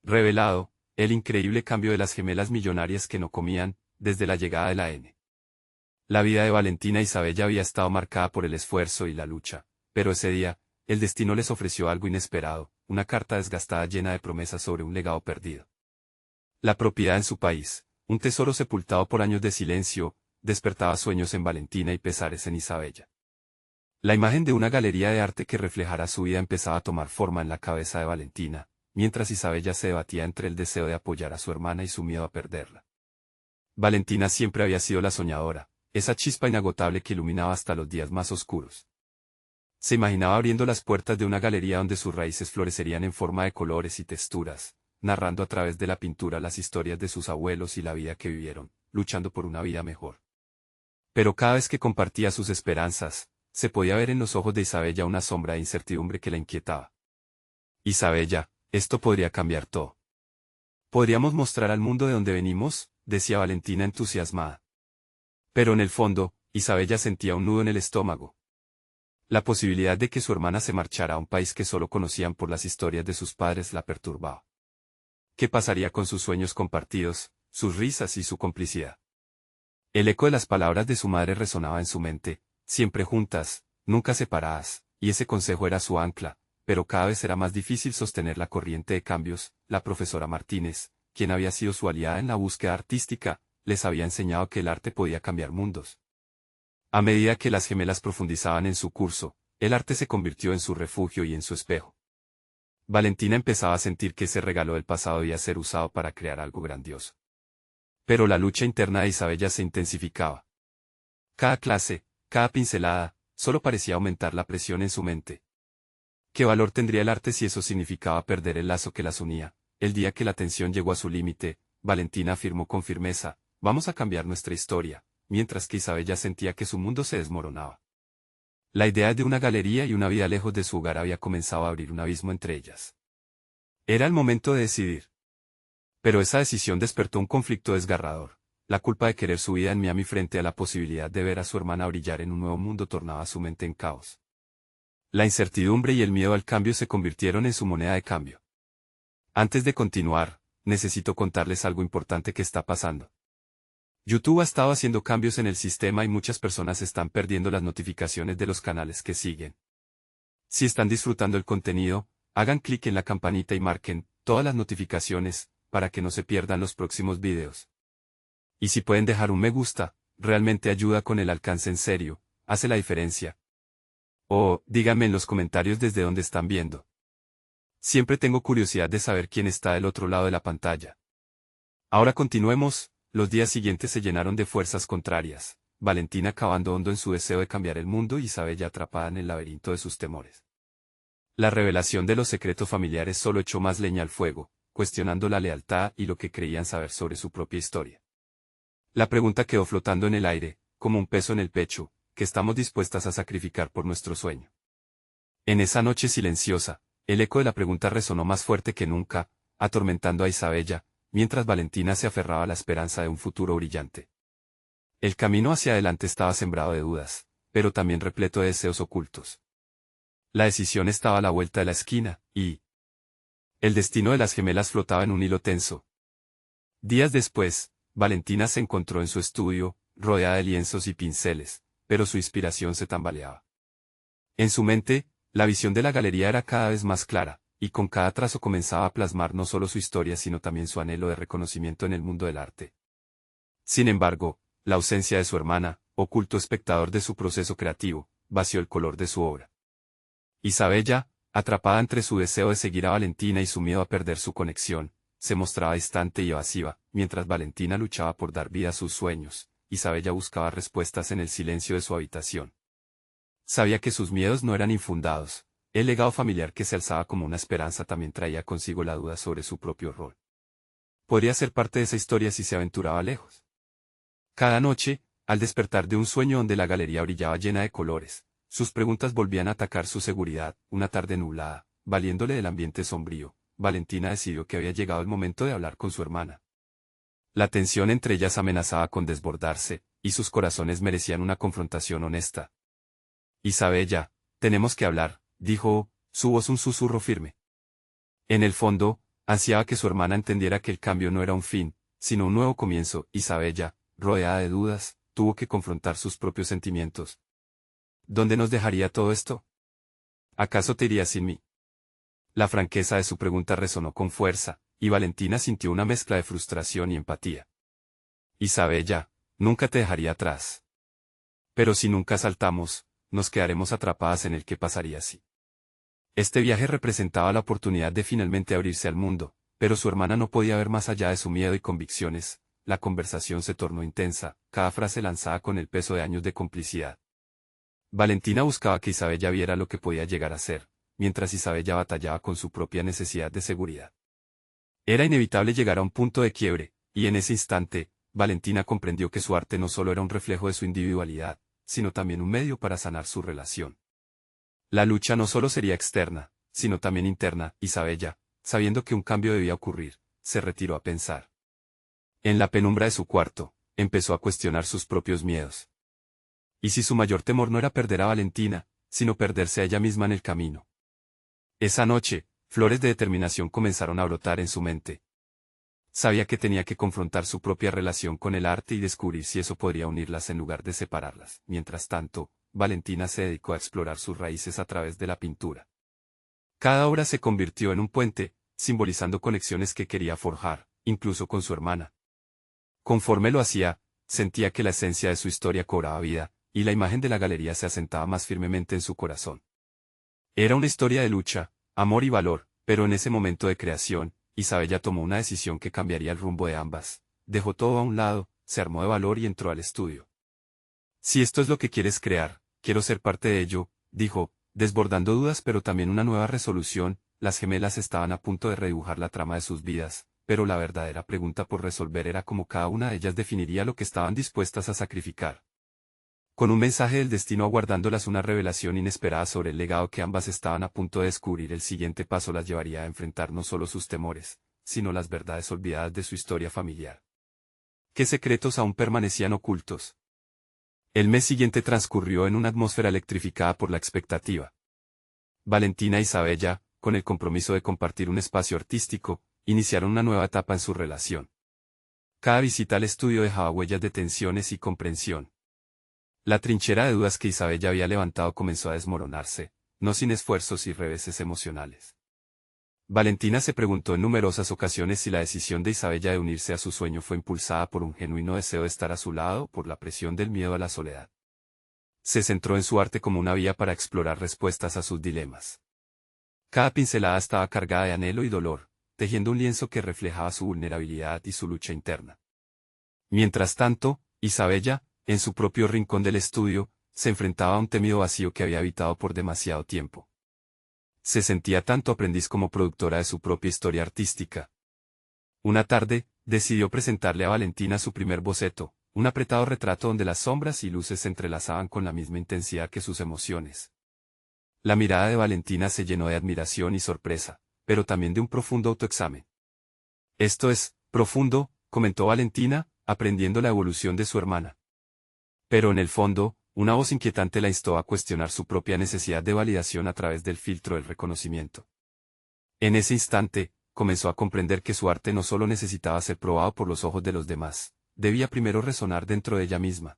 Revelado, el increíble cambio de las gemelas millonarias que no comían, desde la llegada de la N. La vida de Valentina y Isabella había estado marcada por el esfuerzo y la lucha, pero ese día, el destino les ofreció algo inesperado, una carta desgastada llena de promesas sobre un legado perdido. La propiedad en su país, un tesoro sepultado por años de silencio, despertaba sueños en Valentina y pesares en Isabella. La imagen de una galería de arte que reflejara su vida empezaba a tomar forma en la cabeza de Valentina, mientras Isabella se debatía entre el deseo de apoyar a su hermana y su miedo a perderla. Valentina siempre había sido la soñadora, esa chispa inagotable que iluminaba hasta los días más oscuros. Se imaginaba abriendo las puertas de una galería donde sus raíces florecerían en forma de colores y texturas, narrando a través de la pintura las historias de sus abuelos y la vida que vivieron, luchando por una vida mejor. Pero cada vez que compartía sus esperanzas, se podía ver en los ojos de Isabella una sombra de incertidumbre que la inquietaba. Isabella, esto podría cambiar todo. ¿Podríamos mostrar al mundo de dónde venimos?, decía Valentina entusiasmada. Pero en el fondo, Isabella sentía un nudo en el estómago. La posibilidad de que su hermana se marchara a un país que solo conocían por las historias de sus padres la perturbaba. ¿Qué pasaría con sus sueños compartidos, sus risas y su complicidad? El eco de las palabras de su madre resonaba en su mente, siempre juntas, nunca separadas, y ese consejo era su ancla, pero cada vez era más difícil sostener la corriente de cambios. La profesora Martínez, quien había sido su aliada en la búsqueda artística, les había enseñado que el arte podía cambiar mundos. A medida que las gemelas profundizaban en su curso, el arte se convirtió en su refugio y en su espejo. Valentina empezaba a sentir que ese regalo del pasado debía ser usado para crear algo grandioso. Pero la lucha interna de Isabella se intensificaba. Cada clase, cada pincelada, solo parecía aumentar la presión en su mente. ¿Qué valor tendría el arte si eso significaba perder el lazo que las unía? El día que la tensión llegó a su límite, Valentina afirmó con firmeza, vamos a cambiar nuestra historia, mientras que Isabella sentía que su mundo se desmoronaba. La idea de una galería y una vida lejos de su hogar había comenzado a abrir un abismo entre ellas. Era el momento de decidir. Pero esa decisión despertó un conflicto desgarrador. La culpa de querer su vida en Miami frente a la posibilidad de ver a su hermana brillar en un nuevo mundo tornaba su mente en caos. La incertidumbre y el miedo al cambio se convirtieron en su moneda de cambio. Antes de continuar, necesito contarles algo importante que está pasando. YouTube ha estado haciendo cambios en el sistema y muchas personas están perdiendo las notificaciones de los canales que siguen. Si están disfrutando el contenido, hagan clic en la campanita y marquen todas las notificaciones, para que no se pierdan los próximos videos. Y si pueden dejar un me gusta, realmente ayuda con el alcance en serio, hace la diferencia. O, díganme en los comentarios desde dónde están viendo. Siempre tengo curiosidad de saber quién está del otro lado de la pantalla. Ahora continuemos. Los días siguientes se llenaron de fuerzas contrarias, Valentina cavando hondo en su deseo de cambiar el mundo y Isabella atrapada en el laberinto de sus temores. La revelación de los secretos familiares solo echó más leña al fuego, cuestionando la lealtad y lo que creían saber sobre su propia historia. La pregunta quedó flotando en el aire, como un peso en el pecho, ¿qué estamos dispuestas a sacrificar por nuestro sueño? En esa noche silenciosa, el eco de la pregunta resonó más fuerte que nunca, atormentando a Isabella, mientras Valentina se aferraba a la esperanza de un futuro brillante. El camino hacia adelante estaba sembrado de dudas, pero también repleto de deseos ocultos. La decisión estaba a la vuelta de la esquina, y el destino de las gemelas flotaba en un hilo tenso. Días después, Valentina se encontró en su estudio, rodeada de lienzos y pinceles, pero su inspiración se tambaleaba. En su mente, la visión de la galería era cada vez más clara, y con cada trazo comenzaba a plasmar no solo su historia sino también su anhelo de reconocimiento en el mundo del arte. Sin embargo, la ausencia de su hermana, oculto espectador de su proceso creativo, vació el color de su obra. Isabella, atrapada entre su deseo de seguir a Valentina y su miedo a perder su conexión, se mostraba distante y evasiva, mientras Valentina luchaba por dar vida a sus sueños. Isabella buscaba respuestas en el silencio de su habitación. Sabía que sus miedos no eran infundados. El legado familiar que se alzaba como una esperanza también traía consigo la duda sobre su propio rol. ¿Podría ser parte de esa historia si se aventuraba lejos? Cada noche, al despertar de un sueño donde la galería brillaba llena de colores, sus preguntas volvían a atacar su seguridad. Una tarde nublada, valiéndole del ambiente sombrío, Valentina decidió que había llegado el momento de hablar con su hermana. La tensión entre ellas amenazaba con desbordarse, y sus corazones merecían una confrontación honesta. Isabella, tenemos que hablar, dijo, su voz un susurro firme. En el fondo, Ansiaba que su hermana entendiera que el cambio no era un fin, sino un nuevo comienzo. Isabella, rodeada de dudas, tuvo que confrontar sus propios sentimientos. ¿Dónde nos dejaría todo esto? ¿Acaso te irías sin mí? La franqueza de su pregunta resonó con fuerza, y Valentina sintió una mezcla de frustración y empatía. Isabella, nunca te dejaría atrás. Pero si nunca saltamos, nos quedaremos atrapadas en el qué pasaría si. Este viaje representaba la oportunidad de finalmente abrirse al mundo, pero su hermana no podía ver más allá de su miedo y convicciones. La conversación se tornó intensa, cada frase lanzada con el peso de años de complicidad. Valentina buscaba que Isabella viera lo que podía llegar a ser, mientras Isabella batallaba con su propia necesidad de seguridad. Era inevitable llegar a un punto de quiebre, y en ese instante, Valentina comprendió que su arte no solo era un reflejo de su individualidad, sino también un medio para sanar su relación. La lucha no solo sería externa, sino también interna. Isabella, sabiendo que un cambio debía ocurrir, se retiró a pensar. En la penumbra de su cuarto, empezó a cuestionar sus propios miedos. ¿Y si su mayor temor no era perder a Valentina, sino perderse a ella misma en el camino? Esa noche, flores de determinación comenzaron a brotar en su mente. Sabía que tenía que confrontar su propia relación con el arte y descubrir si eso podría unirlas en lugar de separarlas. Mientras tanto, Valentina se dedicó a explorar sus raíces a través de la pintura. Cada obra se convirtió en un puente, simbolizando conexiones que quería forjar, incluso con su hermana. Conforme lo hacía, sentía que la esencia de su historia cobraba vida, y la imagen de la galería se asentaba más firmemente en su corazón. Era una historia de lucha, amor y valor, pero en ese momento de creación, Isabella tomó una decisión que cambiaría el rumbo de ambas. Dejó todo a un lado, se armó de valor y entró al estudio. Si esto es lo que quieres crear, quiero ser parte de ello, dijo, desbordando dudas pero también una nueva resolución. Las gemelas estaban a punto de redibujar la trama de sus vidas, pero la verdadera pregunta por resolver era cómo cada una de ellas definiría lo que estaban dispuestas a sacrificar. Con un mensaje del destino aguardándolas, una revelación inesperada sobre el legado que ambas estaban a punto de descubrir, el siguiente paso las llevaría a enfrentar no solo sus temores, sino las verdades olvidadas de su historia familiar. ¿Qué secretos aún permanecían ocultos? El mes siguiente transcurrió en una atmósfera electrificada por la expectativa. Valentina e Isabella, con el compromiso de compartir un espacio artístico, iniciaron una nueva etapa en su relación. Cada visita al estudio dejaba huellas de tensiones y comprensión. La trinchera de dudas que Isabella había levantado comenzó a desmoronarse, no sin esfuerzos y reveses emocionales. Valentina se preguntó en numerosas ocasiones si la decisión de Isabella de unirse a su sueño fue impulsada por un genuino deseo de estar a su lado o por la presión del miedo a la soledad. Se centró en su arte como una vía para explorar respuestas a sus dilemas. Cada pincelada estaba cargada de anhelo y dolor, tejiendo un lienzo que reflejaba su vulnerabilidad y su lucha interna. Mientras tanto, Isabella, en su propio rincón del estudio, se enfrentaba a un temido vacío que había habitado por demasiado tiempo. Se sentía tanto aprendiz como productora de su propia historia artística. Una tarde, decidió presentarle a Valentina su primer boceto, un apretado retrato donde las sombras y luces se entrelazaban con la misma intensidad que sus emociones. La mirada de Valentina se llenó de admiración y sorpresa, pero también de un profundo autoexamen. Esto es, profundo, comentó Valentina, aprendiendo la evolución de su hermana. Pero en el fondo, una voz inquietante la instó a cuestionar su propia necesidad de validación a través del filtro del reconocimiento. En ese instante, comenzó a comprender que su arte no solo necesitaba ser probado por los ojos de los demás, debía primero resonar dentro de ella misma.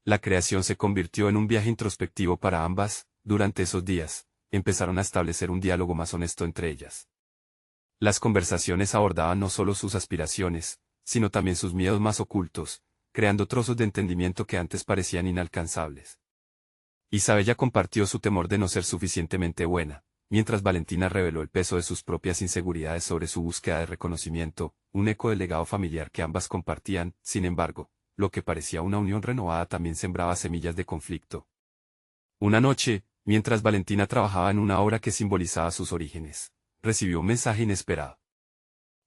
La creación se convirtió en un viaje introspectivo para ambas. Durante esos días, empezaron a establecer un diálogo más honesto entre ellas. Las conversaciones abordaban no solo sus aspiraciones, sino también sus miedos más ocultos, creando trozos de entendimiento que antes parecían inalcanzables. Isabella compartió su temor de no ser suficientemente buena, mientras Valentina reveló el peso de sus propias inseguridades sobre su búsqueda de reconocimiento, un eco del legado familiar que ambas compartían. Sin embargo, lo que parecía una unión renovada también sembraba semillas de conflicto. Una noche, mientras Valentina trabajaba en una obra que simbolizaba sus orígenes, recibió un mensaje inesperado.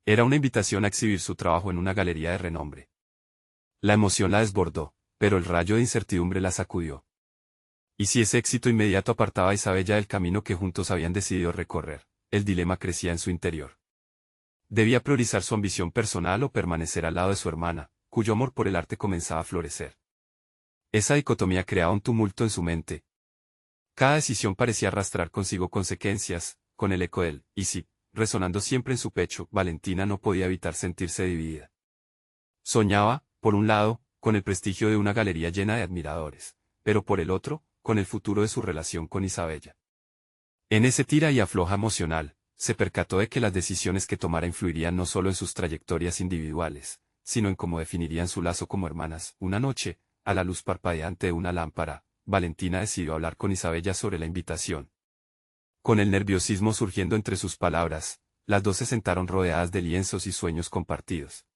Era una invitación a exhibir su trabajo en una galería de renombre. La emoción la desbordó, pero el rayo de incertidumbre la sacudió. ¿Y si ese éxito inmediato apartaba a Isabella del camino que juntos habían decidido recorrer? El dilema crecía en su interior. ¿Debía priorizar su ambición personal o permanecer al lado de su hermana, cuyo amor por el arte comenzaba a florecer? Esa dicotomía creaba un tumulto en su mente. Cada decisión parecía arrastrar consigo consecuencias, con el eco del «¿y si?», resonando siempre en su pecho, Valentina no podía evitar sentirse dividida. Soñaba, por un lado, con el prestigio de una galería llena de admiradores, pero por el otro, con el futuro de su relación con Isabella. En ese tira y afloja emocional, se percató de que las decisiones que tomara influirían no solo en sus trayectorias individuales, sino en cómo definirían su lazo como hermanas. Una noche, a la luz parpadeante de una lámpara, Valentina decidió hablar con Isabella sobre la invitación. Con el nerviosismo surgiendo entre sus palabras, las dos se sentaron rodeadas de lienzos y sueños compartidos.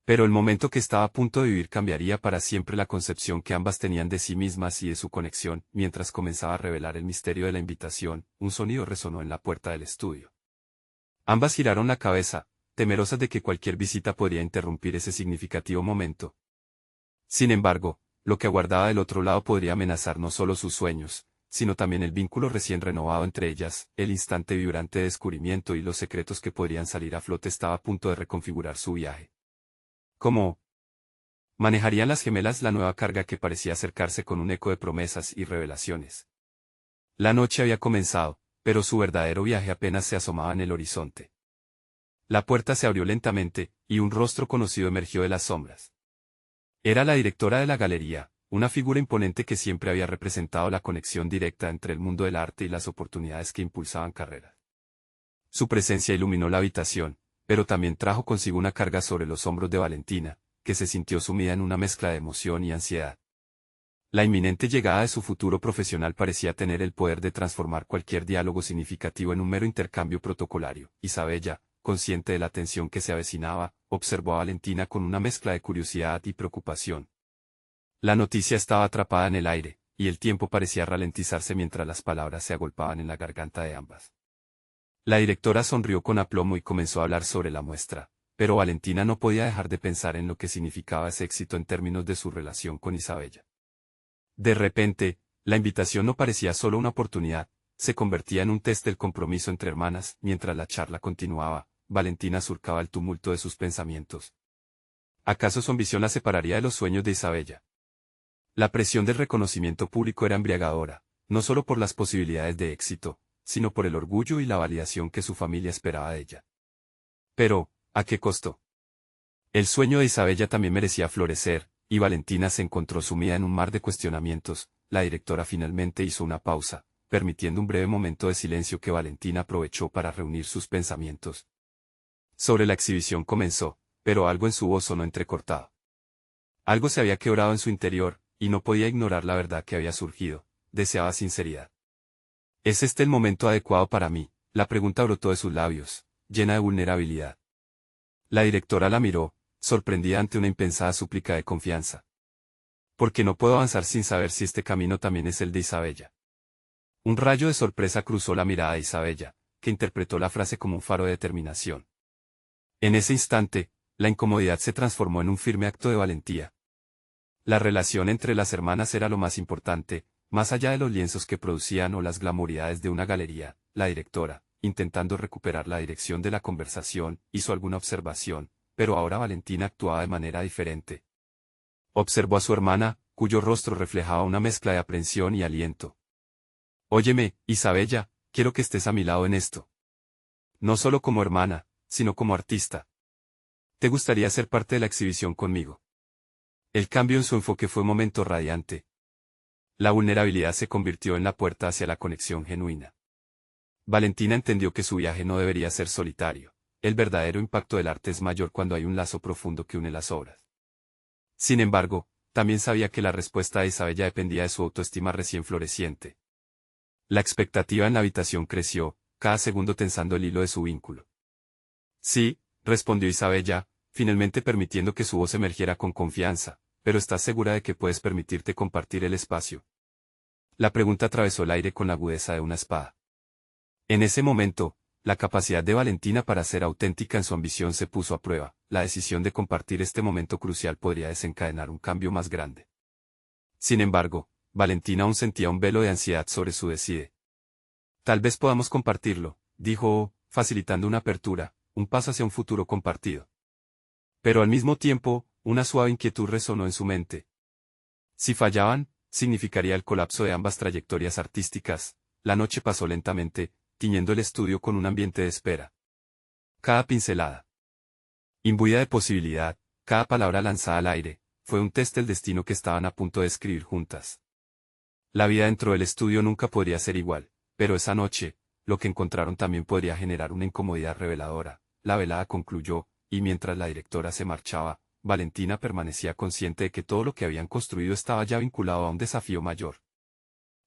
Pero el momento que estaba a punto de vivir cambiaría para siempre la concepción que ambas tenían de sí mismas y de su conexión. Mientras comenzaba a revelar el misterio de la invitación, un sonido resonó en la puerta del estudio. Ambas giraron la cabeza, temerosas de que cualquier visita podría interrumpir ese significativo momento. Sin embargo, lo que aguardaba del otro lado podría amenazar no solo sus sueños, sino también el vínculo recién renovado entre ellas. El instante vibrante de descubrimiento y los secretos que podrían salir a flote estaba a punto de reconfigurar su viaje. ¿Cómo manejarían las gemelas la nueva carga que parecía acercarse con un eco de promesas y revelaciones? La noche había comenzado, pero su verdadero viaje apenas se asomaba en el horizonte. La puerta se abrió lentamente, y un rostro conocido emergió de las sombras. Era la directora de la galería, una figura imponente que siempre había representado la conexión directa entre el mundo del arte y las oportunidades que impulsaban carreras. Su presencia iluminó la habitación, pero también trajo consigo una carga sobre los hombros de Valentina, que se sintió sumida en una mezcla de emoción y ansiedad. La inminente llegada de su futuro profesional parecía tener el poder de transformar cualquier diálogo significativo en un mero intercambio protocolario. Isabella, consciente de la tensión que se avecinaba, observó a Valentina con una mezcla de curiosidad y preocupación. La noticia estaba atrapada en el aire, y el tiempo parecía ralentizarse mientras las palabras se agolpaban en la garganta de ambas. La directora sonrió con aplomo y comenzó a hablar sobre la muestra, pero Valentina no podía dejar de pensar en lo que significaba ese éxito en términos de su relación con Isabella. De repente, la invitación no parecía solo una oportunidad, se convertía en un test del compromiso entre hermanas. Mientras la charla continuaba, Valentina surcaba el tumulto de sus pensamientos. ¿Acaso su ambición la separaría de los sueños de Isabella? La presión del reconocimiento público era embriagadora, no solo por las posibilidades de éxito, sino por el orgullo y la validación que su familia esperaba de ella. Pero, ¿a qué costo? El sueño de Isabella también merecía florecer, y Valentina se encontró sumida en un mar de cuestionamientos. La directora finalmente hizo una pausa, permitiendo un breve momento de silencio que Valentina aprovechó para reunir sus pensamientos. Sobre la exhibición comenzó, pero algo en su voz sonó entrecortado. Algo se había quebrado en su interior, y no podía ignorar la verdad que había surgido. Deseaba sinceridad. ¿Es este el momento adecuado para mí? La pregunta brotó de sus labios, llena de vulnerabilidad. La directora la miró, sorprendida ante una impensada súplica de confianza. Porque no puedo avanzar sin saber si este camino también es el de Isabella. Un rayo de sorpresa cruzó la mirada de Isabella, que interpretó la frase como un faro de determinación. En ese instante, la incomodidad se transformó en un firme acto de valentía. La relación entre las hermanas era lo más importante, más allá de los lienzos que producían o las glamuridades de una galería. La directora, intentando recuperar la dirección de la conversación, hizo alguna observación, pero ahora Valentina actuaba de manera diferente. Observó a su hermana, cuyo rostro reflejaba una mezcla de aprensión y aliento. Óyeme, Isabella, quiero que estés a mi lado en esto. No solo como hermana, sino como artista. ¿Te gustaría ser parte de la exhibición conmigo? El cambio en su enfoque fue un momento radiante. La vulnerabilidad se convirtió en la puerta hacia la conexión genuina. Valentina entendió que su viaje no debería ser solitario. El verdadero impacto del arte es mayor cuando hay un lazo profundo que une las obras. Sin embargo, también sabía que la respuesta de Isabella dependía de su autoestima recién floreciente. La expectativa en la habitación creció, cada segundo tensando el hilo de su vínculo. Sí, respondió Isabella, finalmente permitiendo que su voz emergiera con confianza, pero ¿estás segura de que puedes permitirte compartir el espacio? La pregunta atravesó el aire con la agudeza de una espada. En ese momento, la capacidad de Valentina para ser auténtica en su ambición se puso a prueba. La decisión de compartir este momento crucial podría desencadenar un cambio más grande. Sin embargo, Valentina aún sentía un velo de ansiedad sobre su decide. Tal vez podamos compartirlo, dijo, facilitando una apertura, un paso hacia un futuro compartido. Pero al mismo tiempo, una suave inquietud resonó en su mente. Si fallaban, significaría el colapso de ambas trayectorias artísticas. La noche pasó lentamente, tiñendo el estudio con un ambiente de espera. cada pincelada. Imbuida de posibilidad, cada palabra lanzada al aire, fue un test del destino que estaban a punto de escribir juntas. La vida dentro del estudio nunca podría ser igual, pero esa noche, lo que encontraron también podría generar una incomodidad reveladora. La velada concluyó, y mientras la directora se marchaba, Valentina permanecía consciente de que todo lo que habían construido estaba ya vinculado a un desafío mayor.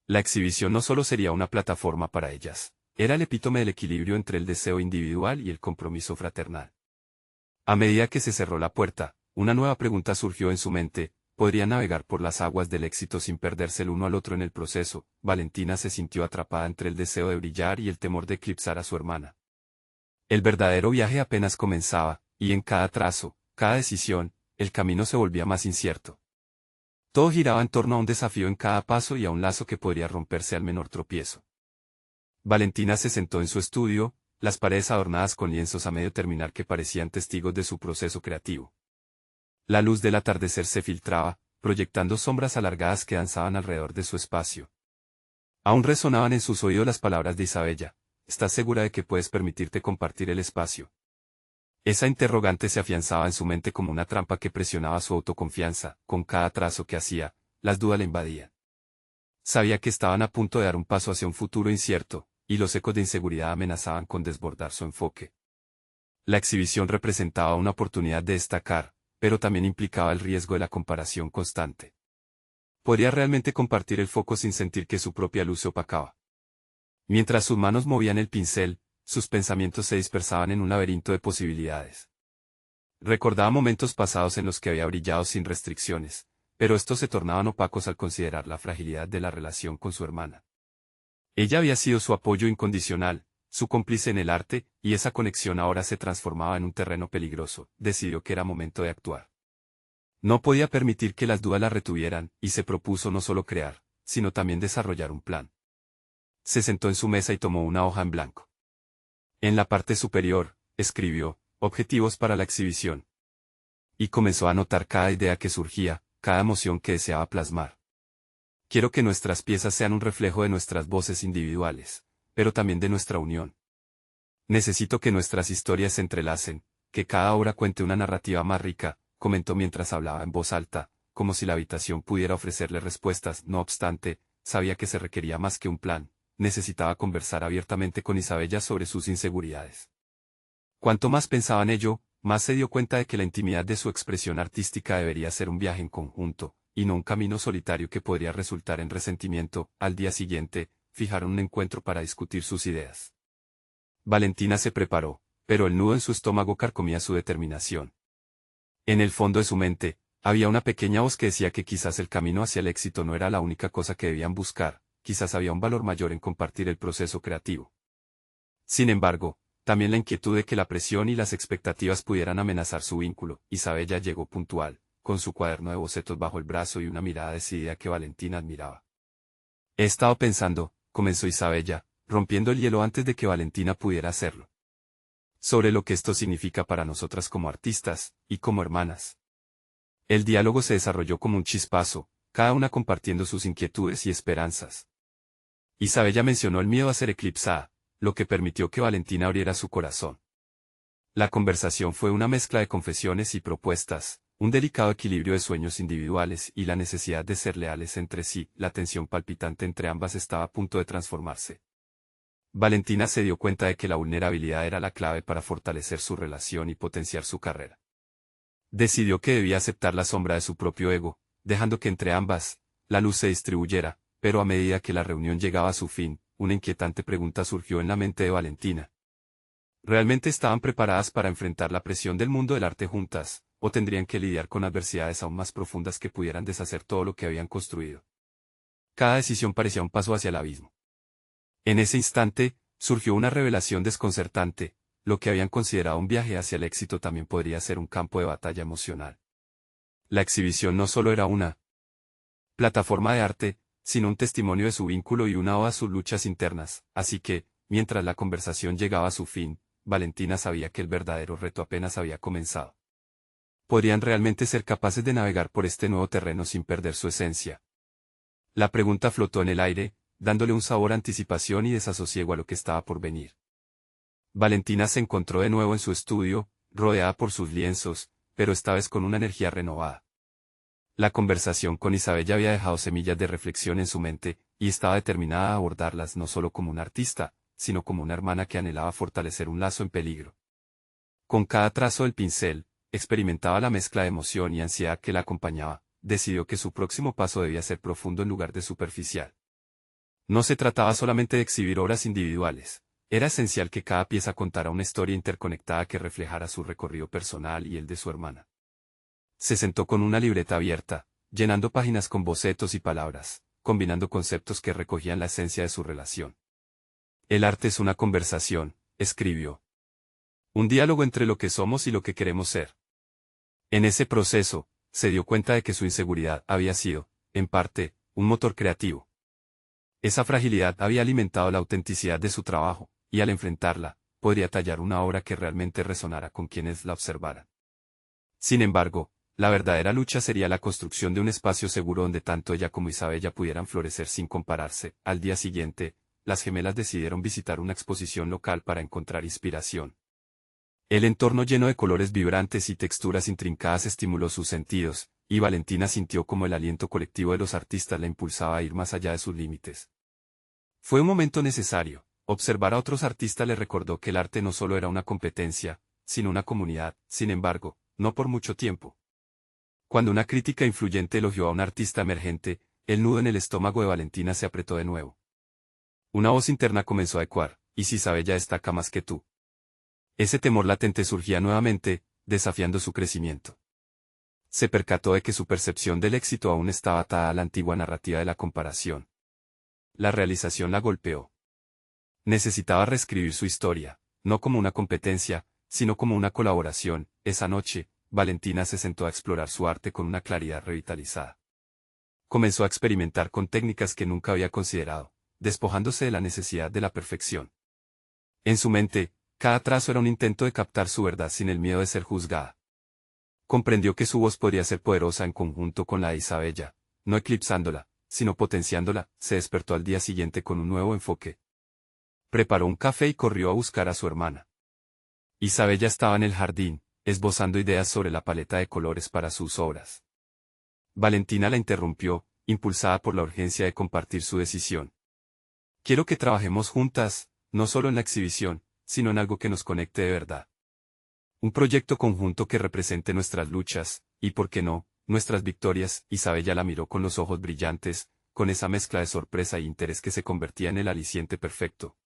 La exhibición no solo sería una plataforma para ellas, era el epítome del equilibrio entre el deseo individual y el compromiso fraternal. A medida que se cerró la puerta, una nueva pregunta surgió en su mente: ¿podría navegar por las aguas del éxito sin perderse el uno al otro en el proceso? Valentina se sintió atrapada entre el deseo de brillar y el temor de eclipsar a su hermana. El verdadero viaje apenas comenzaba, y en cada trazo, cada decisión, el camino se volvía más incierto. Todo giraba en torno a un desafío en cada paso y a un lazo que podría romperse al menor tropiezo. Valentina se sentó en su estudio, las paredes adornadas con lienzos a medio terminar que parecían testigos de su proceso creativo. La luz del atardecer se filtraba, proyectando sombras alargadas que danzaban alrededor de su espacio. Aún resonaban en sus oídos las palabras de Isabella: ¿estás segura de que puedes permitirte compartir el espacio? Esa interrogante se afianzaba en su mente como una trampa que presionaba su autoconfianza. Con cada trazo que hacía, las dudas le invadían. Sabía que estaban a punto de dar un paso hacia un futuro incierto, y los ecos de inseguridad amenazaban con desbordar su enfoque. La exhibición representaba una oportunidad de destacar, pero también implicaba el riesgo de la comparación constante. ¿Podría realmente compartir el foco sin sentir que su propia luz se opacaba? Mientras sus manos movían el pincel, sus pensamientos se dispersaban en un laberinto de posibilidades. Recordaba momentos pasados en los que había brillado sin restricciones, pero estos se tornaban opacos al considerar la fragilidad de la relación con su hermana. Ella había sido su apoyo incondicional, su cómplice en el arte, y esa conexión ahora se transformaba en un terreno peligroso. Decidió que era momento de actuar. No podía permitir que las dudas la retuvieran, y se propuso no solo crear, sino también desarrollar un plan. Se sentó en su mesa y tomó una hoja en blanco. En la parte superior, escribió: objetivos para la exhibición. Y comenzó a anotar cada idea que surgía, cada emoción que deseaba plasmar. Quiero que nuestras piezas sean un reflejo de nuestras voces individuales, pero también de nuestra unión. Necesito que nuestras historias se entrelacen, que cada obra cuente una narrativa más rica, comentó mientras hablaba en voz alta, como si la habitación pudiera ofrecerle respuestas. No obstante, sabía que se requería más que un plan. Necesitaba conversar abiertamente con Isabella sobre sus inseguridades. Cuanto más pensaba en ello, más se dio cuenta de que la intimidad de su expresión artística debería ser un viaje en conjunto, y no un camino solitario que podría resultar en resentimiento. Al día siguiente, fijaron un encuentro para discutir sus ideas. Valentina se preparó, pero el nudo en su estómago carcomía su determinación. En el fondo de su mente, había una pequeña voz que decía que quizás el camino hacia el éxito no era la única cosa que debían buscar. Quizás había un valor mayor en compartir el proceso creativo. Sin embargo, también la inquietud de que la presión y las expectativas pudieran amenazar su vínculo. Isabella llegó puntual, con su cuaderno de bocetos bajo el brazo y una mirada decidida que Valentina admiraba. He estado pensando, comenzó Isabella, rompiendo el hielo antes de que Valentina pudiera hacerlo, sobre lo que esto significa para nosotras como artistas, y como hermanas. El diálogo se desarrolló como un chispazo, cada una compartiendo sus inquietudes y esperanzas. Isabella mencionó el miedo a ser eclipsada, lo que permitió que Valentina abriera su corazón. La conversación fue una mezcla de confesiones y propuestas, un delicado equilibrio de sueños individuales y la necesidad de ser leales entre sí. La tensión palpitante entre ambas estaba a punto de transformarse. Valentina se dio cuenta de que la vulnerabilidad era la clave para fortalecer su relación y potenciar su carrera. Decidió que debía aceptar la sombra de su propio ego, dejando que entre ambas, la luz se distribuyera. Pero a medida que la reunión llegaba a su fin, una inquietante pregunta surgió en la mente de Valentina. ¿Realmente estaban preparadas para enfrentar la presión del mundo del arte juntas, o tendrían que lidiar con adversidades aún más profundas que pudieran deshacer todo lo que habían construido? Cada decisión parecía un paso hacia el abismo. En ese instante, surgió una revelación desconcertante: lo que habían considerado un viaje hacia el éxito también podría ser un campo de batalla emocional. La exhibición no solo era una plataforma de arte, sino un testimonio de su vínculo y una oda a sus luchas internas. Así que, mientras la conversación llegaba a su fin, Valentina sabía que el verdadero reto apenas había comenzado. ¿Podrían realmente ser capaces de navegar por este nuevo terreno sin perder su esencia? La pregunta flotó en el aire, dándole un sabor a anticipación y desasosiego a lo que estaba por venir. Valentina se encontró de nuevo en su estudio, rodeada por sus lienzos, pero esta vez con una energía renovada. La conversación con Isabella había dejado semillas de reflexión en su mente, y estaba determinada a abordarlas no solo como una artista, sino como una hermana que anhelaba fortalecer un lazo en peligro. Con cada trazo del pincel, experimentaba la mezcla de emoción y ansiedad que la acompañaba, decidió que su próximo paso debía ser profundo en lugar de superficial. No se trataba solamente de exhibir obras individuales, era esencial que cada pieza contara una historia interconectada que reflejara su recorrido personal y el de su hermana. Se sentó con una libreta abierta, llenando páginas con bocetos y palabras, combinando conceptos que recogían la esencia de su relación. El arte es una conversación, escribió. Un diálogo entre lo que somos y lo que queremos ser. En ese proceso, se dio cuenta de que su inseguridad había sido, en parte, un motor creativo. Esa fragilidad había alimentado la autenticidad de su trabajo, y al enfrentarla, podría tallar una obra que realmente resonara con quienes la observaran. Sin embargo, la verdadera lucha sería la construcción de un espacio seguro donde tanto ella como Isabella pudieran florecer sin compararse. Al día siguiente, las gemelas decidieron visitar una exposición local para encontrar inspiración. El entorno lleno de colores vibrantes y texturas intrincadas estimuló sus sentidos, y Valentina sintió como el aliento colectivo de los artistas la impulsaba a ir más allá de sus límites. Fue un momento necesario. Observar a otros artistas le recordó que el arte no solo era una competencia, sino una comunidad, sin embargo, no por mucho tiempo. Cuando una crítica influyente elogió a un artista emergente, el nudo en el estómago de Valentina se apretó de nuevo. Una voz interna comenzó a ecoar, ¿y si Isabella destaca más que tú? Ese temor latente surgía nuevamente, desafiando su crecimiento. Se percató de que su percepción del éxito aún estaba atada a la antigua narrativa de la comparación. La realización la golpeó. Necesitaba reescribir su historia, no como una competencia, sino como una colaboración. Esa noche, Valentina se sentó a explorar su arte con una claridad revitalizada. Comenzó a experimentar con técnicas que nunca había considerado, despojándose de la necesidad de la perfección. En su mente, cada trazo era un intento de captar su verdad sin el miedo de ser juzgada. Comprendió que su voz podría ser poderosa en conjunto con la de Isabella, no eclipsándola, sino potenciándola. Se despertó al día siguiente con un nuevo enfoque. Preparó un café y corrió a buscar a su hermana. Isabella estaba en el jardín, esbozando ideas sobre la paleta de colores para sus obras. Valentina la interrumpió, impulsada por la urgencia de compartir su decisión. Quiero que trabajemos juntas, no solo en la exhibición, sino en algo que nos conecte de verdad. Un proyecto conjunto que represente nuestras luchas, y por qué no, nuestras victorias. Isabella la miró con los ojos brillantes, con esa mezcla de sorpresa e interés que se convertía en el aliciente perfecto.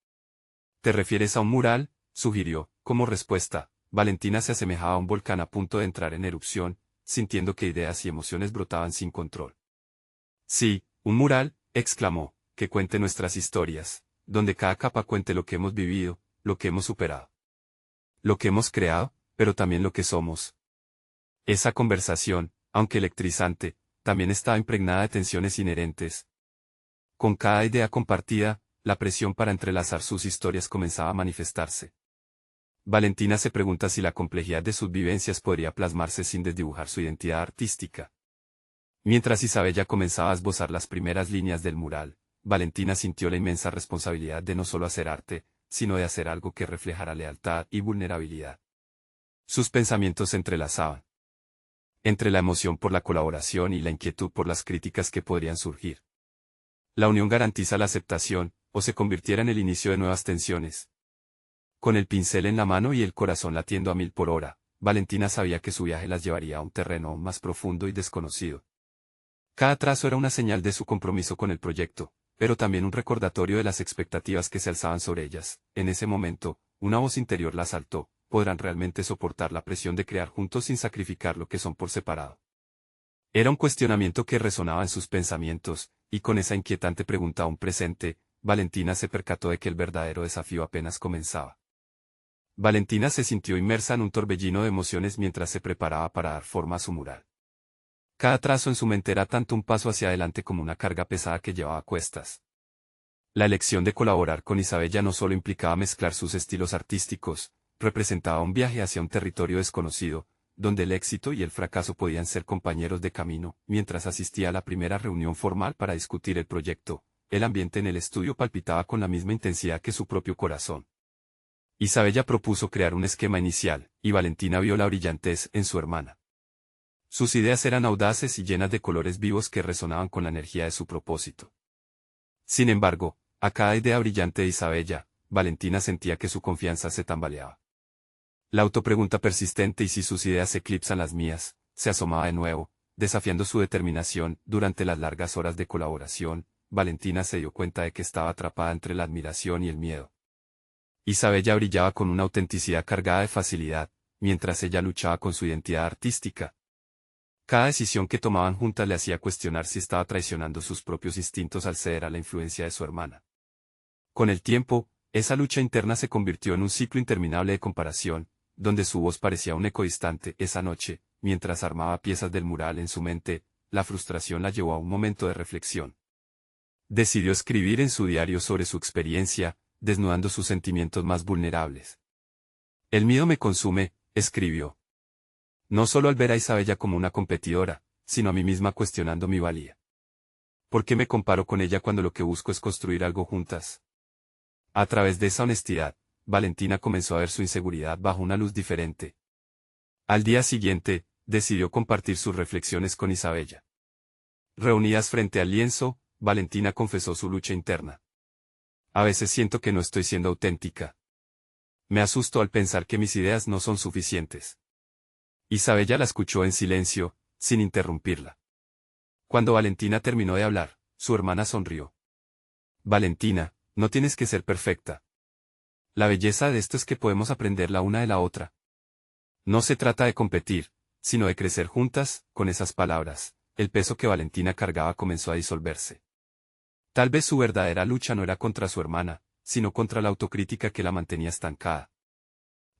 ¿Te refieres a un mural?, sugirió. Como respuesta, Valentina se asemejaba a un volcán a punto de entrar en erupción, sintiendo que ideas y emociones brotaban sin control. Sí, un mural, exclamó, que cuente nuestras historias, donde cada capa cuente lo que hemos vivido, lo que hemos superado. Lo que hemos creado, pero también lo que somos. Esa conversación, aunque electrizante, también estaba impregnada de tensiones inherentes. Con cada idea compartida, la presión para entrelazar sus historias comenzaba a manifestarse. Valentina se pregunta si la complejidad de sus vivencias podría plasmarse sin desdibujar su identidad artística. Mientras Isabella comenzaba a esbozar las primeras líneas del mural, Valentina sintió la inmensa responsabilidad de no solo hacer arte, sino de hacer algo que reflejara lealtad y vulnerabilidad. Sus pensamientos se entrelazaban. Entre la emoción por la colaboración y la inquietud por las críticas que podrían surgir. La unión garantiza la aceptación, o se convirtiera en el inicio de nuevas tensiones. Con el pincel en la mano y el corazón latiendo a 1000 por hora, Valentina sabía que su viaje las llevaría a un terreno aún más profundo y desconocido. Cada trazo era una señal de su compromiso con el proyecto, pero también un recordatorio de las expectativas que se alzaban sobre ellas. En ese momento, una voz interior la asaltó: ¿podrán realmente soportar la presión de crear juntos sin sacrificar lo que son por separado? Era un cuestionamiento que resonaba en sus pensamientos, y con esa inquietante pregunta aún presente, Valentina se percató de que el verdadero desafío apenas comenzaba. Valentina se sintió inmersa en un torbellino de emociones mientras se preparaba para dar forma a su mural. Cada trazo en su mente era tanto un paso hacia adelante como una carga pesada que llevaba a cuestas. La elección de colaborar con Isabella no solo implicaba mezclar sus estilos artísticos, representaba un viaje hacia un territorio desconocido, donde el éxito y el fracaso podían ser compañeros de camino. Mientras asistía a la primera reunión formal para discutir el proyecto, el ambiente en el estudio palpitaba con la misma intensidad que su propio corazón. Isabella propuso crear un esquema inicial, y Valentina vio la brillantez en su hermana. Sus ideas eran audaces y llenas de colores vivos que resonaban con la energía de su propósito. Sin embargo, a cada idea brillante de Isabella, Valentina sentía que su confianza se tambaleaba. La autopregunta persistente: ¿y si sus ideas eclipsan las mías?, se asomaba de nuevo, desafiando su determinación. Durante las largas horas de colaboración, Valentina se dio cuenta de que estaba atrapada entre la admiración y el miedo. Isabella brillaba con una autenticidad cargada de facilidad, mientras ella luchaba con su identidad artística. Cada decisión que tomaban juntas le hacía cuestionar si estaba traicionando sus propios instintos al ceder a la influencia de su hermana. Con el tiempo, esa lucha interna se convirtió en un ciclo interminable de comparación, donde su voz parecía un eco distante. Esa noche, mientras armaba piezas del mural en su mente, la frustración la llevó a un momento de reflexión. Decidió escribir en su diario sobre su experiencia, desnudando sus sentimientos más vulnerables. «El miedo me consume», escribió. «No solo al ver a Isabella como una competidora, sino a mí misma cuestionando mi valía. ¿Por qué me comparo con ella cuando lo que busco es construir algo juntas?». A través de esa honestidad, Valentina comenzó a ver su inseguridad bajo una luz diferente. Al día siguiente, decidió compartir sus reflexiones con Isabella. Reunidas frente al lienzo, Valentina confesó su lucha interna. «A veces siento que no estoy siendo auténtica. Me asusto al pensar que mis ideas no son suficientes». Isabella la escuchó en silencio, sin interrumpirla. Cuando Valentina terminó de hablar, su hermana sonrió. «Valentina, no tienes que ser perfecta. La belleza de esto es que podemos aprender la una de la otra. No se trata de competir, sino de crecer juntas». Con esas palabras, el peso que Valentina cargaba comenzó a disolverse. Tal vez su verdadera lucha no era contra su hermana, sino contra la autocrítica que la mantenía estancada.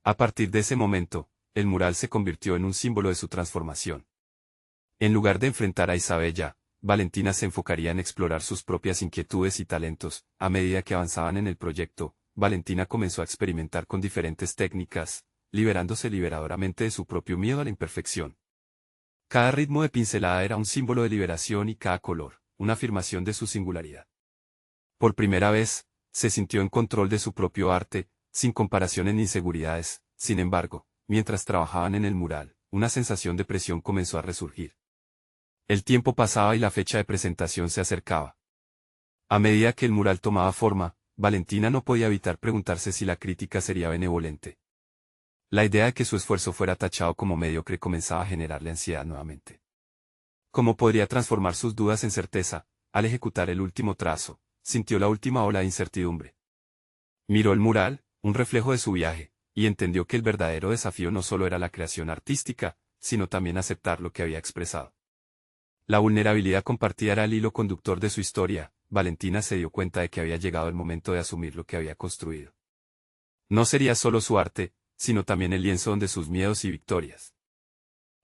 A partir de ese momento, el mural se convirtió en un símbolo de su transformación. En lugar de enfrentar a Isabella, Valentina se enfocaría en explorar sus propias inquietudes y talentos. A medida que avanzaban en el proyecto, Valentina comenzó a experimentar con diferentes técnicas, liberándose liberadoramente de su propio miedo a la imperfección. Cada ritmo de pincelada era un símbolo de liberación y cada color, una afirmación de su singularidad. Por primera vez, se sintió en control de su propio arte, sin comparaciones ni inseguridades. Sin embargo, mientras trabajaban en el mural, una sensación de presión comenzó a resurgir. El tiempo pasaba y la fecha de presentación se acercaba. A medida que el mural tomaba forma, Valentina no podía evitar preguntarse si la crítica sería benevolente. La idea de que su esfuerzo fuera tachado como mediocre comenzaba a generarle ansiedad nuevamente. ¿Cómo podría transformar sus dudas en certeza? Al ejecutar el último trazo, sintió la última ola de incertidumbre. Miró el mural, un reflejo de su viaje, y entendió que el verdadero desafío no solo era la creación artística, sino también aceptar lo que había expresado. La vulnerabilidad compartida era el hilo conductor de su historia. Valentina se dio cuenta de que había llegado el momento de asumir lo que había construido. No sería solo su arte, sino también el lienzo donde sus miedos y victorias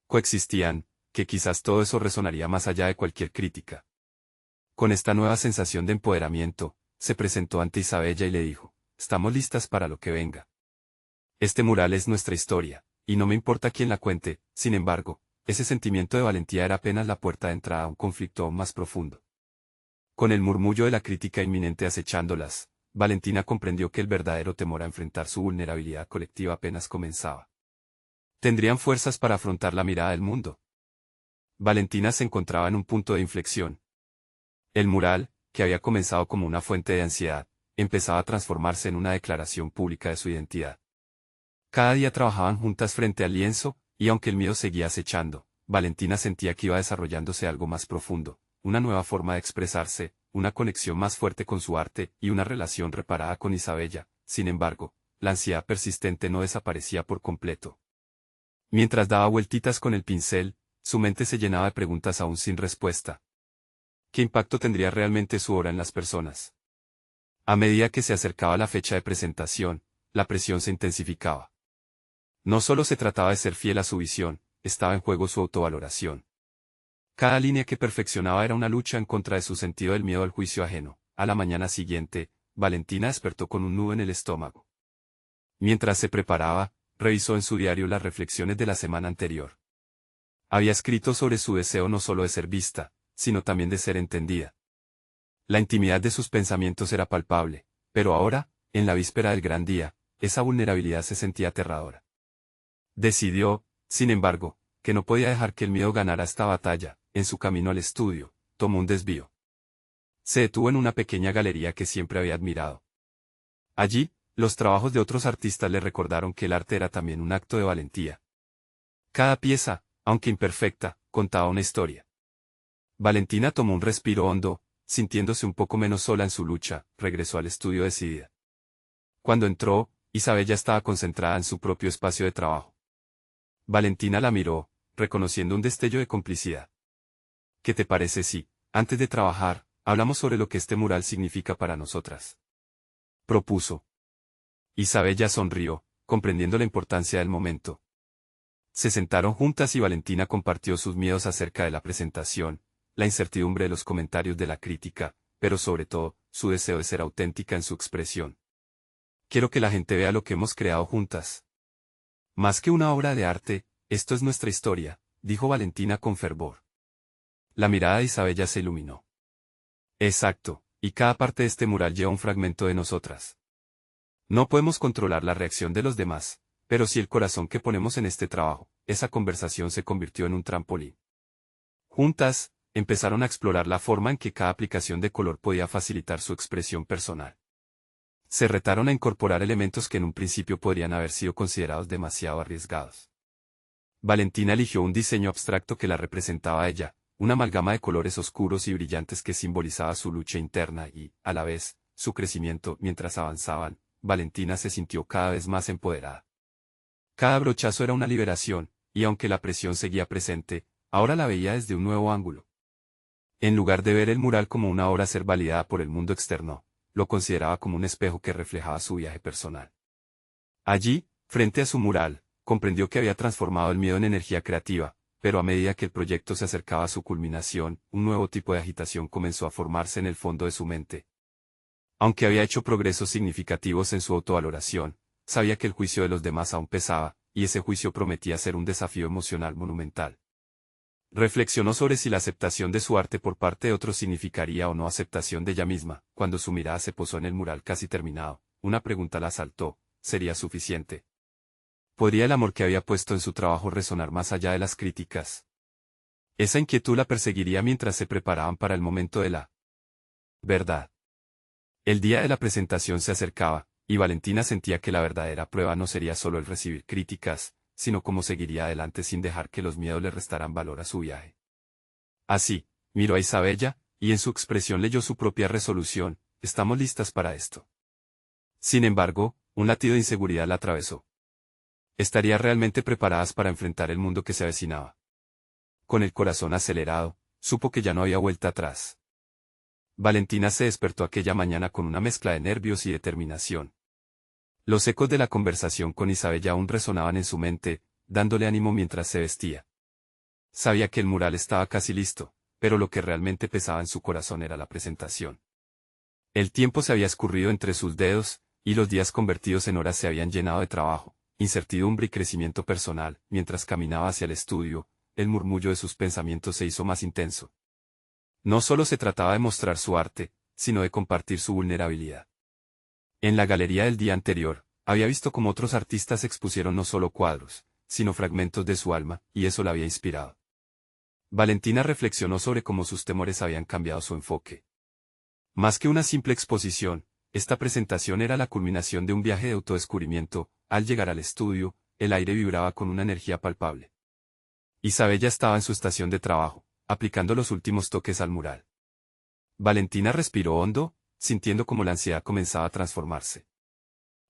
coexistían, que quizás todo eso resonaría más allá de cualquier crítica. Con esta nueva sensación de empoderamiento, se presentó ante Isabella y le dijo: «Estamos listas para lo que venga. Este mural es nuestra historia, y no me importa quién la cuente». Sin embargo, ese sentimiento de valentía era apenas la puerta de entrada a un conflicto aún más profundo. Con el murmullo de la crítica inminente acechándolas, Valentina comprendió que el verdadero temor a enfrentar su vulnerabilidad colectiva apenas comenzaba. ¿Tendrían fuerzas para afrontar la mirada del mundo? Valentina se encontraba en un punto de inflexión. El mural, que había comenzado como una fuente de ansiedad, empezaba a transformarse en una declaración pública de su identidad. Cada día trabajaban juntas frente al lienzo, y aunque el miedo seguía acechando, Valentina sentía que iba desarrollándose algo más profundo, una nueva forma de expresarse, una conexión más fuerte con su arte y una relación reparada con Isabella. Sin embargo, la ansiedad persistente no desaparecía por completo. Mientras daba vueltitas con el pincel, su mente se llenaba de preguntas aún sin respuesta. ¿Qué impacto tendría realmente su obra en las personas? A medida que se acercaba la fecha de presentación, la presión se intensificaba. No solo se trataba de ser fiel a su visión, estaba en juego su autovaloración. Cada línea que perfeccionaba era una lucha en contra de su sentido del miedo al juicio ajeno. A la mañana siguiente, Valentina despertó con un nudo en el estómago. Mientras se preparaba, revisó en su diario las reflexiones de la semana anterior. Había escrito sobre su deseo no solo de ser vista, sino también de ser entendida. La intimidad de sus pensamientos era palpable, pero ahora, en la víspera del gran día, esa vulnerabilidad se sentía aterradora. Decidió, sin embargo, que no podía dejar que el miedo ganara esta batalla. En su camino al estudio, tomó un desvío. Se detuvo en una pequeña galería que siempre había admirado. Allí, los trabajos de otros artistas le recordaron que el arte era también un acto de valentía. Cada pieza, aunque imperfecta, contaba una historia. Valentina tomó un respiro hondo, sintiéndose un poco menos sola en su lucha, regresó al estudio decidida. Cuando entró, Isabel ya estaba concentrada en su propio espacio de trabajo. Valentina la miró, reconociendo un destello de complicidad. ¿Qué te parece si, antes de trabajar, hablamos sobre lo que este mural significa para nosotras? Propuso. Isabel ya sonrió, comprendiendo la importancia del momento. Se sentaron juntas y Valentina compartió sus miedos acerca de la presentación, la incertidumbre de los comentarios de la crítica, pero sobre todo, su deseo de ser auténtica en su expresión. Quiero que la gente vea lo que hemos creado juntas. Más que una obra de arte, esto es nuestra historia, dijo Valentina con fervor. La mirada de Isabel ya se iluminó. Exacto, y cada parte de este mural lleva un fragmento de nosotras. No podemos controlar la reacción de los demás, pero sí el corazón que ponemos en este trabajo. Esa conversación se convirtió en un trampolín. Juntas, empezaron a explorar la forma en que cada aplicación de color podía facilitar su expresión personal. Se retaron a incorporar elementos que en un principio podrían haber sido considerados demasiado arriesgados. Valentina eligió un diseño abstracto que la representaba a ella, una amalgama de colores oscuros y brillantes que simbolizaba su lucha interna y, a la vez, su crecimiento. Mientras avanzaban, Valentina se sintió cada vez más empoderada. Cada brochazo era una liberación, y aunque la presión seguía presente, ahora la veía desde un nuevo ángulo. En lugar de ver el mural como una obra a ser validada por el mundo externo, lo consideraba como un espejo que reflejaba su viaje personal. Allí, frente a su mural, comprendió que había transformado el miedo en energía creativa, pero a medida que el proyecto se acercaba a su culminación, un nuevo tipo de agitación comenzó a formarse en el fondo de su mente. Aunque había hecho progresos significativos en su autovaloración, sabía que el juicio de los demás aún pesaba, y ese juicio prometía ser un desafío emocional monumental. Reflexionó sobre si la aceptación de su arte por parte de otros significaría o no aceptación de ella misma. Cuando su mirada se posó en el mural casi terminado, una pregunta la asaltó: ¿sería suficiente? ¿Podría el amor que había puesto en su trabajo resonar más allá de las críticas? Esa inquietud la perseguiría mientras se preparaban para el momento de la verdad. El día de la presentación se acercaba, y Valentina sentía que la verdadera prueba no sería solo el recibir críticas, sino cómo seguiría adelante sin dejar que los miedos le restaran valor a su viaje. Así, miró a Isabella, y en su expresión leyó su propia resolución: estamos listas para esto. Sin embargo, un latido de inseguridad la atravesó. ¿Estarían realmente preparadas para enfrentar el mundo que se avecinaba? Con el corazón acelerado, supo que ya no había vuelta atrás. Valentina se despertó aquella mañana con una mezcla de nervios y determinación. Los ecos de la conversación con Isabella aún resonaban en su mente, dándole ánimo mientras se vestía. Sabía que el mural estaba casi listo, pero lo que realmente pesaba en su corazón era la presentación. El tiempo se había escurrido entre sus dedos, y los días convertidos en horas se habían llenado de trabajo, incertidumbre y crecimiento personal. Mientras caminaba hacia el estudio, el murmullo de sus pensamientos se hizo más intenso. No solo se trataba de mostrar su arte, sino de compartir su vulnerabilidad. En la galería del día anterior, había visto cómo otros artistas expusieron no solo cuadros, sino fragmentos de su alma, y eso la había inspirado. Valentina reflexionó sobre cómo sus temores habían cambiado su enfoque. Más que una simple exposición, esta presentación era la culminación de un viaje de autodescubrimiento. Al llegar al estudio, el aire vibraba con una energía palpable. Isabella estaba en su estación de trabajo, aplicando los últimos toques al mural. Valentina respiró hondo, sintiendo cómo la ansiedad comenzaba a transformarse.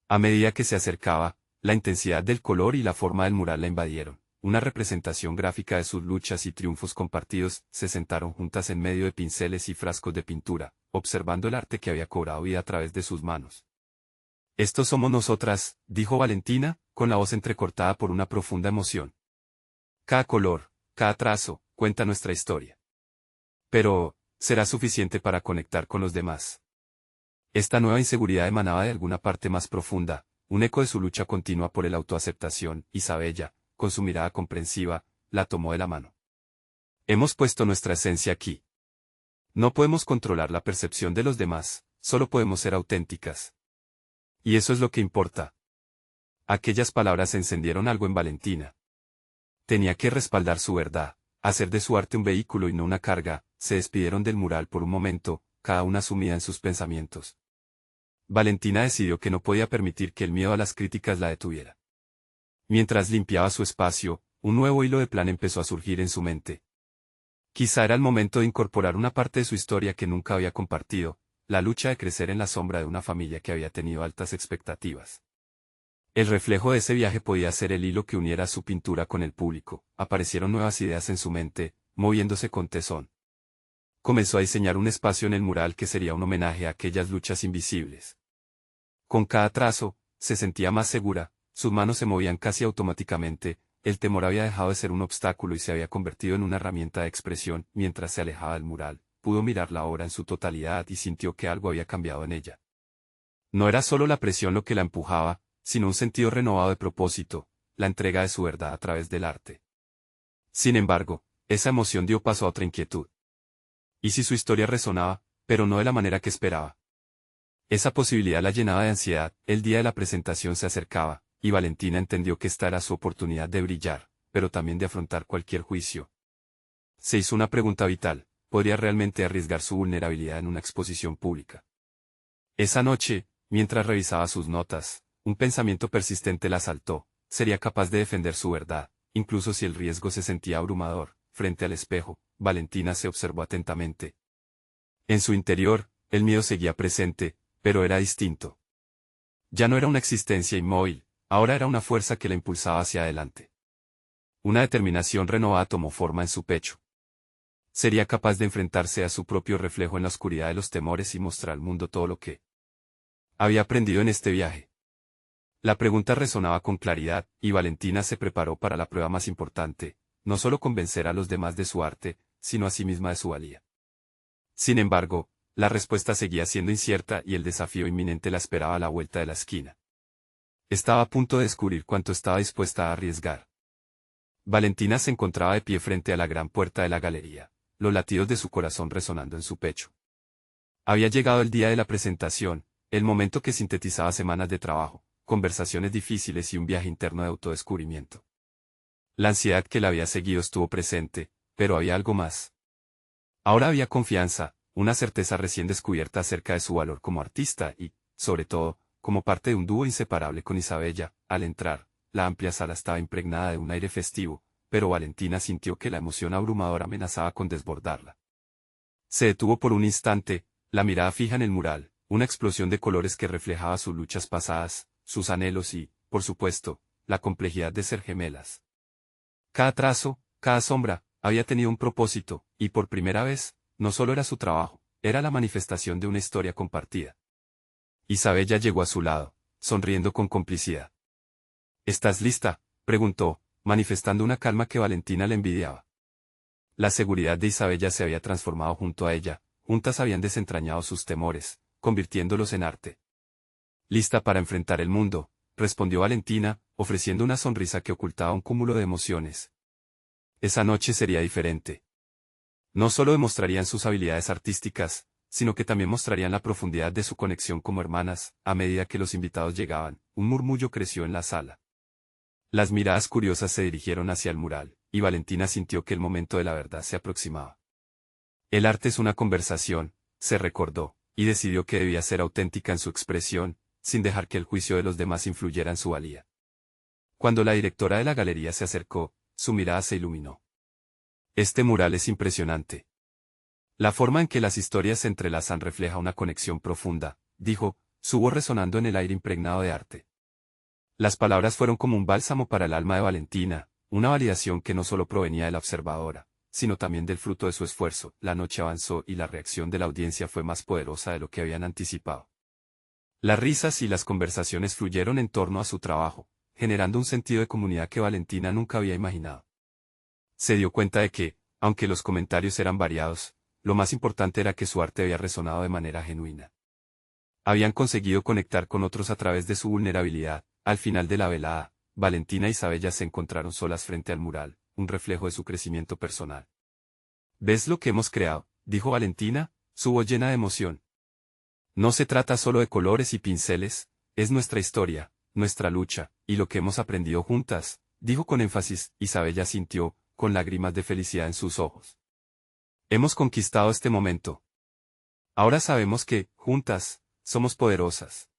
A medida que se acercaba, la intensidad del color y la forma del mural la invadieron. Una representación gráfica de sus luchas y triunfos compartidos. Se sentaron juntas en medio de pinceles y frascos de pintura, observando el arte que había cobrado vida a través de sus manos. «Estos somos nosotras», dijo Valentina, con la voz entrecortada por una profunda emoción. «Cada color, cada trazo, cuenta nuestra historia. Pero, ¿será suficiente para conectar con los demás?». Esta nueva inseguridad emanaba de alguna parte más profunda, un eco de su lucha continua por el autoaceptación. Isabella, con su mirada comprensiva, la tomó de la mano. «Hemos puesto nuestra esencia aquí. No podemos controlar la percepción de los demás, solo podemos ser auténticas. Y eso es lo que importa». Aquellas palabras encendieron algo en Valentina. Tenía que respaldar su verdad, hacer de su arte un vehículo y no una carga. Se despidieron del mural por un momento, cada una sumida en sus pensamientos. Valentina decidió que no podía permitir que el miedo a las críticas la detuviera. Mientras limpiaba su espacio, un nuevo hilo de plan empezó a surgir en su mente. Quizá era el momento de incorporar una parte de su historia que nunca había compartido, la lucha de crecer en la sombra de una familia que había tenido altas expectativas. El reflejo de ese viaje podía ser el hilo que uniera su pintura con el público. Aparecieron nuevas ideas en su mente, moviéndose con tesón. Comenzó a diseñar un espacio en el mural que sería un homenaje a aquellas luchas invisibles. Con cada trazo, se sentía más segura, sus manos se movían casi automáticamente, el temor había dejado de ser un obstáculo y se había convertido en una herramienta de expresión. Mientras se alejaba del mural, pudo mirar la obra en su totalidad y sintió que algo había cambiado en ella. No era solo la presión lo que la empujaba, sino un sentido renovado de propósito, la entrega de su verdad a través del arte. Sin embargo, esa emoción dio paso a otra inquietud. ¿Y si su historia resonaba, pero no de la manera que esperaba? Esa posibilidad la llenaba de ansiedad. El día de la presentación se acercaba, y Valentina entendió que esta era su oportunidad de brillar, pero también de afrontar cualquier juicio. Se hizo una pregunta vital: ¿podría realmente arriesgar su vulnerabilidad en una exposición pública? Esa noche, mientras revisaba sus notas, un pensamiento persistente la asaltó: ¿sería capaz de defender su verdad, incluso si el riesgo se sentía abrumador? Frente al espejo, Valentina se observó atentamente. En su interior, el miedo seguía presente, pero era distinto. Ya no era una existencia inmóvil, ahora era una fuerza que la impulsaba hacia adelante. Una determinación renovada tomó forma en su pecho. Sería capaz de enfrentarse a su propio reflejo en la oscuridad de los temores y mostrar al mundo todo lo que había aprendido en este viaje. La pregunta resonaba con claridad, y Valentina se preparó para la prueba más importante: no solo convencer a los demás de su arte, sino a sí misma de su valía. Sin embargo, la respuesta seguía siendo incierta y el desafío inminente la esperaba a la vuelta de la esquina. Estaba a punto de descubrir cuánto estaba dispuesta a arriesgar. Valentina se encontraba de pie frente a la gran puerta de la galería, los latidos de su corazón resonando en su pecho. Había llegado el día de la presentación, el momento que sintetizaba semanas de trabajo, conversaciones difíciles y un viaje interno de autodescubrimiento. La ansiedad que la había seguido estuvo presente, pero había algo más. Ahora había confianza, una certeza recién descubierta acerca de su valor como artista y, sobre todo, como parte de un dúo inseparable con Isabella. Al entrar, la amplia sala estaba impregnada de un aire festivo, pero Valentina sintió que la emoción abrumadora amenazaba con desbordarla. Se detuvo por un instante, la mirada fija en el mural, una explosión de colores que reflejaba sus luchas pasadas, sus anhelos y, por supuesto, la complejidad de ser gemelas. Cada trazo, cada sombra, había tenido un propósito, y por primera vez, no solo era su trabajo, era la manifestación de una historia compartida. Isabella llegó a su lado, sonriendo con complicidad. ¿Estás lista?, preguntó, manifestando una calma que Valentina le envidiaba. La seguridad de Isabella se había transformado junto a ella, juntas habían desentrañado sus temores, convirtiéndolos en arte. «Lista para enfrentar el mundo», respondió Valentina, ofreciendo una sonrisa que ocultaba un cúmulo de emociones. Esa noche sería diferente. No solo demostrarían sus habilidades artísticas, sino que también mostrarían la profundidad de su conexión como hermanas. A medida que los invitados llegaban, un murmullo creció en la sala. Las miradas curiosas se dirigieron hacia el mural, y Valentina sintió que el momento de la verdad se aproximaba. El arte es una conversación, se recordó, y decidió que debía ser auténtica en su expresión, sin dejar que el juicio de los demás influyera en su valía. Cuando la directora de la galería se acercó, su mirada se iluminó. «Este mural es impresionante. La forma en que las historias se entrelazan refleja una conexión profunda», dijo, su voz resonando en el aire impregnado de arte. Las palabras fueron como un bálsamo para el alma de Valentina, una validación que no solo provenía de la observadora, sino también del fruto de su esfuerzo. La noche avanzó y la reacción de la audiencia fue más poderosa de lo que habían anticipado. Las risas y las conversaciones fluyeron en torno a su trabajo, generando un sentido de comunidad que Valentina nunca había imaginado. Se dio cuenta de que, aunque los comentarios eran variados, lo más importante era que su arte había resonado de manera genuina. Habían conseguido conectar con otros a través de su vulnerabilidad. Al final de la velada, Valentina y Isabella se encontraron solas frente al mural, un reflejo de su crecimiento personal. «¿Ves lo que hemos creado?», dijo Valentina, su voz llena de emoción. «No se trata solo de colores y pinceles, es nuestra historia, nuestra lucha, y lo que hemos aprendido juntas, dijo con énfasis. Isabella sintió, con lágrimas de felicidad en sus ojos. Hemos conquistado este momento. Ahora sabemos que, juntas, somos poderosas.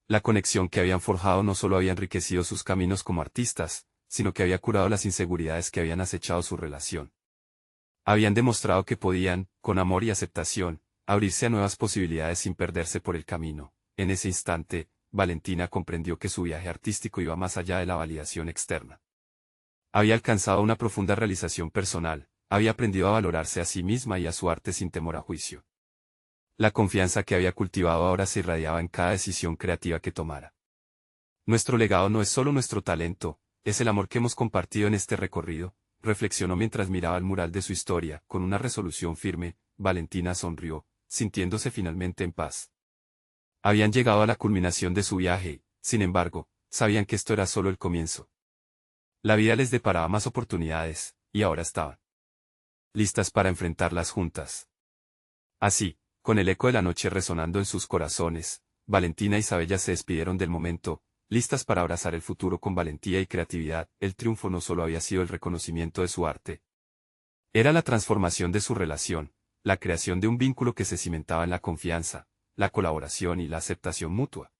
La conexión que habían forjado no solo había enriquecido sus caminos como artistas, sino que había curado las inseguridades que habían acechado su relación. Habían demostrado que podían, con amor y aceptación, abrirse a nuevas posibilidades sin perderse por el camino. En ese instante, Valentina comprendió que su viaje artístico iba más allá de la validación externa. Había alcanzado una profunda realización personal, había aprendido a valorarse a sí misma y a su arte sin temor a juicio. La confianza que había cultivado ahora se irradiaba en cada decisión creativa que tomara. Nuestro legado no es solo nuestro talento, es el amor que hemos compartido en este recorrido, reflexionó mientras miraba el mural de su historia. Con una resolución firme, Valentina sonrió, sintiéndose finalmente en paz. Habían llegado a la culminación de su viaje, sin embargo, sabían que esto era solo el comienzo. La vida les deparaba más oportunidades, y ahora estaban listas para enfrentarlas juntas. Así, con el eco de la noche resonando en sus corazones, Valentina y Isabella se despidieron del momento, listas para abrazar el futuro con valentía y creatividad. El triunfo no solo había sido el reconocimiento de su arte. Era la transformación de su relación, la creación de un vínculo que se cimentaba en la confianza, la colaboración y la aceptación mutua.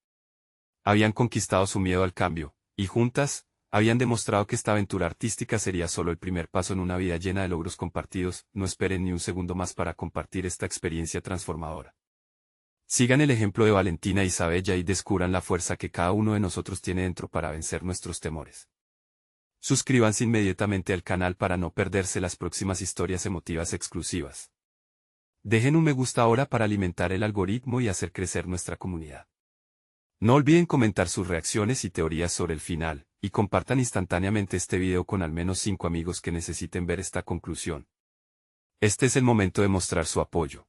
Habían conquistado su miedo al cambio, y juntas, habían demostrado que esta aventura artística sería solo el primer paso en una vida llena de logros compartidos. No esperen ni un segundo más para compartir esta experiencia transformadora. Sigan el ejemplo de Valentina e Isabella y descubran la fuerza que cada uno de nosotros tiene dentro para vencer nuestros temores. Suscríbanse inmediatamente al canal para no perderse las próximas historias emotivas exclusivas. Dejen un me gusta ahora para alimentar el algoritmo y hacer crecer nuestra comunidad. No olviden comentar sus reacciones y teorías sobre el final, y compartan instantáneamente este video con al menos 5 amigos que necesiten ver esta conclusión. Este es el momento de mostrar su apoyo.